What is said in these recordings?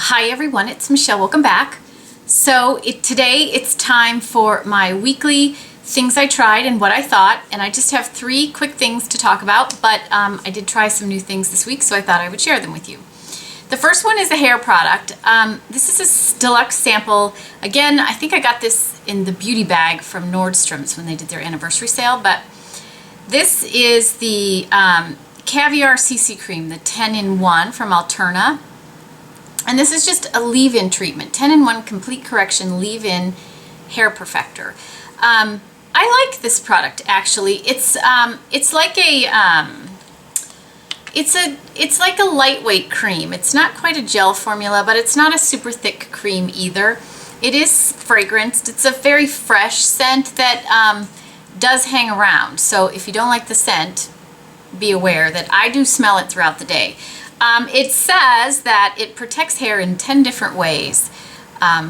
Hi everyone, it's Michelle. Welcome back. So today it's time for my weekly things I tried and what I thought, and I just have 3 quick things to talk about, but I did try some new things this week, so I thought I would share them with you. The first one is a hair product. This is a deluxe sample. Again, I think I got this in the beauty bag from Nordstrom's when they did their anniversary sale, but this is the Caviar CC Cream, the 10-in-1 from Alterna. And this is just a leave-in treatment, 10-in-1 complete correction leave-in hair perfector. I like this product actually. It's like a lightweight cream. It's not quite a gel formula, but it's not a super thick cream either. It is fragranced. It's a very fresh scent that does hang around. So if you don't like the scent, be aware that I do smell it throughout the day. It says that it protects hair in 10 different ways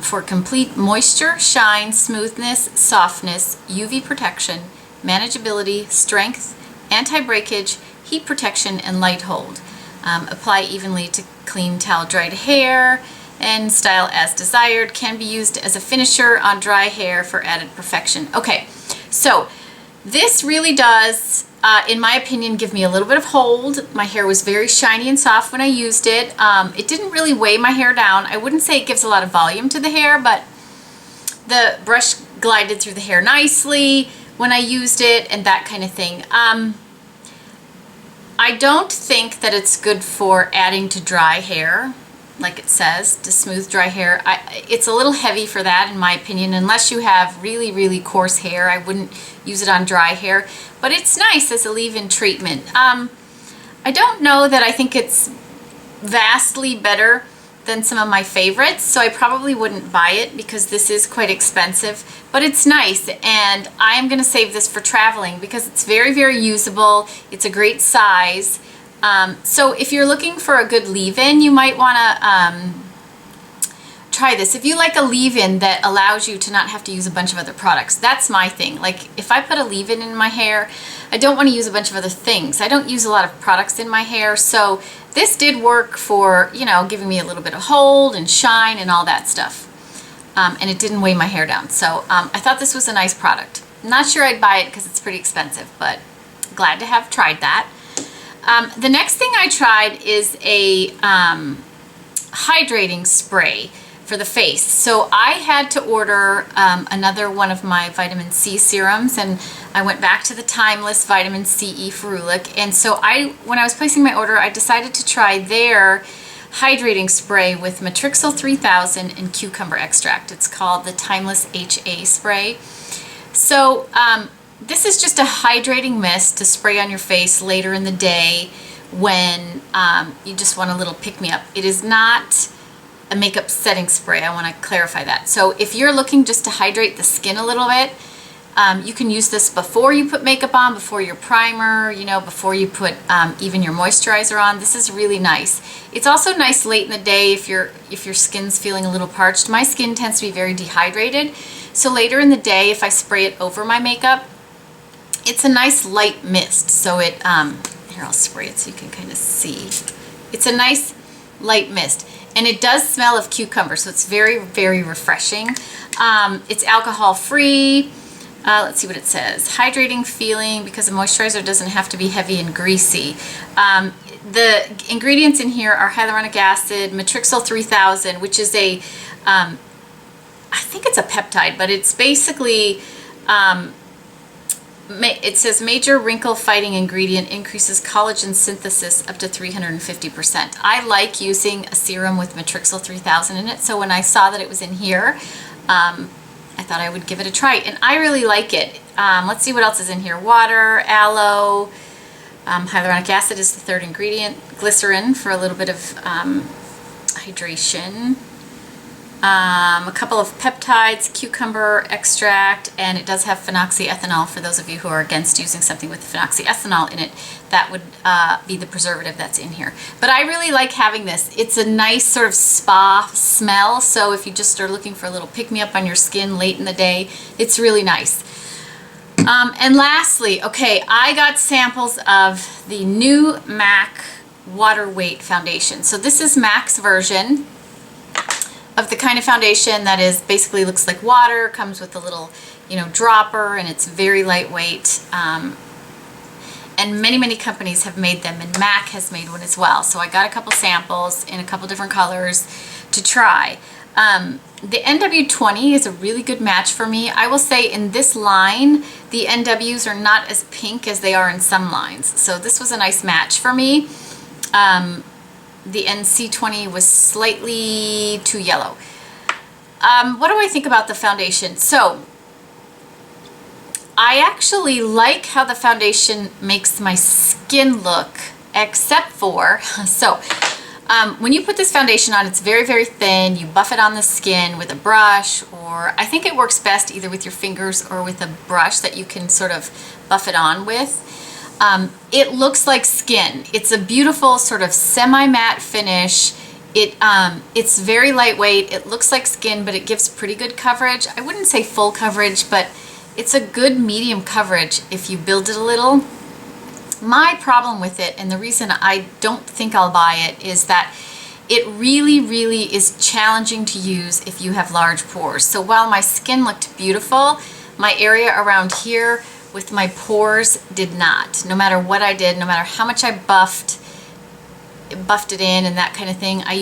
for complete moisture, shine, smoothness, softness, UV protection, manageability, strength, anti-breakage, heat protection, and light hold. Apply evenly to clean towel dried hair and style as desired. Can be used as a finisher on dry hair for added perfection. Okay, so this really does, in my opinion, give me a little bit of hold. My hair was very shiny and soft when I used it. It didn't really weigh my hair down. I wouldn't say it gives a lot of volume to the hair, but the brush glided through the hair nicely when I used it and that kind of thing. I don't think that it's good for adding to dry hair, like it says, to smooth dry hair. It's a little heavy for that, in my opinion. Unless you have really, really coarse hair, I wouldn't use it on dry hair. But it's nice as a leave-in treatment. I don't know that I think it's vastly better than some of my favorites, so I probably wouldn't buy it because this is quite expensive. But it's nice, and I am going to save this for traveling because it's very, very usable. It's a great size. So if you're looking for a good leave-in, you might want to try this. If you like a leave-in that allows you to not have to use a bunch of other products, that's my thing. Like if I put a leave-in in my hair, I don't want to use a bunch of other things. I don't use a lot of products in my hair, so this did work for, you know, giving me a little bit of hold and shine and all that stuff. And it didn't weigh my hair down, so I thought this was a nice product. I'm not sure I'd buy it because it's pretty expensive, but glad to have tried that. The next thing I tried is a hydrating spray for the face. So I had to order another one of my vitamin C serums, and I went back to the Timeless Vitamin C Ferulic. And so when I was placing my order, I decided to try their hydrating spray with Matrixyl 3000 and cucumber extract. It's called the Timeless HA spray. So this is just a hydrating mist to spray on your face later in the day when you just want a little pick-me-up. It is not a makeup setting spray. I want to clarify that. So if you're looking just to hydrate the skin a little bit, you can use this before you put makeup on, before your primer, you know, before you put even your moisturizer on. This is really nice. It's also nice late in the day if your skin's feeling a little parched. My skin tends to be very dehydrated, so later in the day if I spray it over my makeup, it's a nice light mist. So it, here I'll spray it so you can kind of see. It's a nice light mist. And it does smell of cucumber, so it's very, very refreshing. It's alcohol free. Let's see what it says. Hydrating feeling because the moisturizer doesn't have to be heavy and greasy. The ingredients in here are hyaluronic acid, Matrixyl 3000, which is a, I think it's a peptide, but it's basically, it says major wrinkle fighting ingredient, increases collagen synthesis up to 350%. I like using a serum with Matrixyl 3000 in it, so when I saw that it was in here, I thought I would give it a try, and I really like it. Let's see what else is in here. Water, aloe, hyaluronic acid is the 3rd ingredient, glycerin for a little bit of hydration. A couple of peptides, cucumber extract, and it does have phenoxyethanol for those of you who are against using something with phenoxyethanol in it. That would be the preservative that's in here. But I really like having this. It's a nice sort of spa smell, so if you just are looking for a little pick-me-up on your skin late in the day, it's really nice. And lastly, okay, I got samples of the new MAC Water Weight Foundation. So this is MAC's version. of the kind of foundation that is basically looks like water, comes with a little, you know, dropper, and it's very lightweight. And many companies have made them, and MAC has made one as well. So I got a couple samples in a couple different colors to try. The NW20 is a really good match for me. I will say in this line, the NWs are not as pink as they are in some lines. So this was a nice match for me. The NC20 was slightly too yellow. What do I think about the foundation? So I actually like how the foundation makes my skin look, except for, when you put this foundation on, it's very thin. You buff it on the skin with a brush, or I think it works best either with your fingers or with a brush that you can sort of buff it on with. It looks like skin. It's a beautiful sort of semi-matte finish. It's very lightweight. It looks like skin, but it gives pretty good coverage. I wouldn't say full coverage, but it's a good medium coverage if you build it a little. My problem with it, and the reason I don't think I'll buy it, is that it really is challenging to use if you have large pores. So while my skin looked beautiful, my area around here with my pores did not. No matter what I did, no matter how much I buffed it in and that kind of thing, I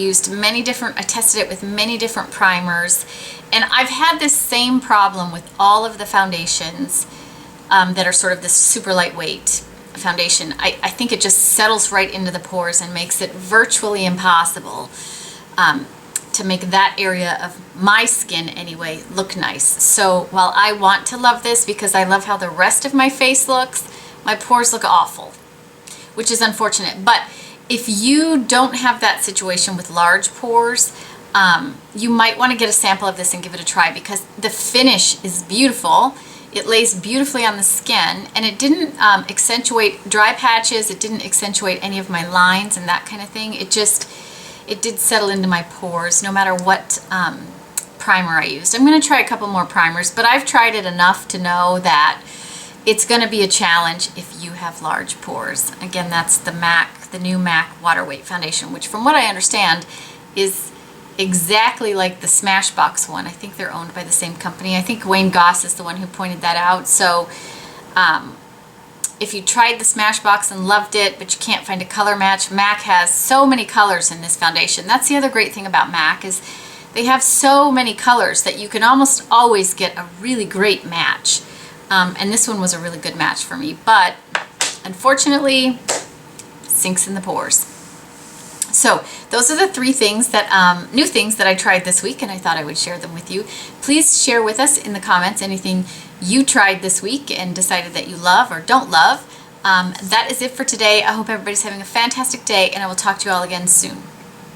tested it with many different primers, and I've had this same problem with all of the foundations that are sort of this super lightweight foundation. I think it just settles right into the pores and makes it virtually impossible to make that area of my skin anyway look nice. So while I want to love this because I love how the rest of my face looks, my pores look awful, which is unfortunate. But if you don't have that situation with large pores, you might want to get a sample of this and give it a try, because the finish is beautiful. It lays beautifully on the skin, and it didn't accentuate dry patches. It didn't accentuate any of my lines and that kind of thing. It did settle into my pores no matter what primer I used. I'm going to try a couple more primers, but I've tried it enough to know that it's going to be a challenge if you have large pores. Again, that's the new MAC Water Weight Foundation, which from what I understand is exactly like the Smashbox one. I think they're owned by the same company. I think Wayne Goss is the one who pointed that out. So if you tried the Smashbox and loved it, but you can't find a color match, MAC has so many colors in this foundation. That's the other great thing about MAC, is they have so many colors that you can almost always get a really great match. And this one was a really good match for me, but unfortunately, sinks in the pores. So those are the three things that new things that I tried this week, and I thought I would share them with you. Please share with us in the comments anything you tried this week and decided that you love or don't love. That is it for today. I hope everybody's having a fantastic day, and I will talk to you all again soon.